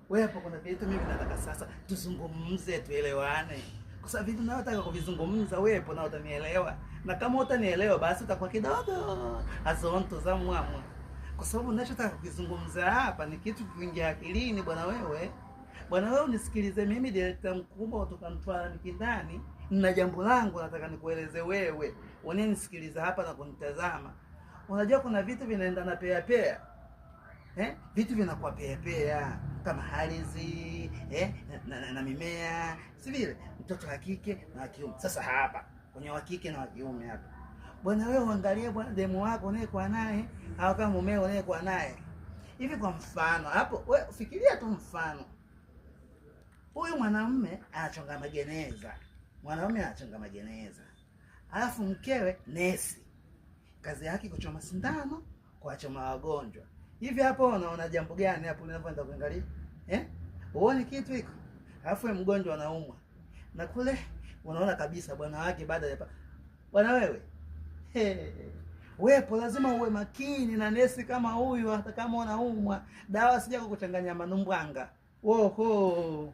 Wewe hapo kuna vitu mimi nataka sasa tuzungumze, tuelewane. Kwa sababu vitu ninayotaka kuvizungumza wewe hapo na utanielewa. Na kama utanielewa basi utakuwa kidogo azonto za mwamwa. Kwa sababu ninachotaka kukizungumza hapa ni kitu kiingia akilini bwana wewe. Bwana wewe unisikilize mimi director mkubwa kutoka Mtwara Mikindani. Nina jambo langu nataka nikueleze wewe. Unanisikiliza hapa na kunitazama. Unajua kuna vitu vinaenda na pea. Vitu vinakuwa pea kama halizi na mimea, si vile mtoto wa kike na wa kiume. Sasa hapa kwenye wa kike na wa kiume hapa, bwana wewe uangalie bwana demu wako unayekuwa naye au kama mumeo unayekuwa naye hivi. Kwa mfano hapo, wewe fikiria tu mfano, huyu mwanamume anachonga mageneza, alafu mkewe nesi, kazi yake kuchoma sindano kwa wachoma wagonjwa. Hivi hapo unaona jambo gani hapo unavyoenda kuangalia? Uone kitu hiko. Alafu mgonjwa anaumwa. Na kule unaona kabisa bwana wake baada ya bwana wewe. Wewe lazima uwe makini na nesi kama huyu hata kama unaumwa. Dawa sija kukuchanganya manumbwanga. Oho.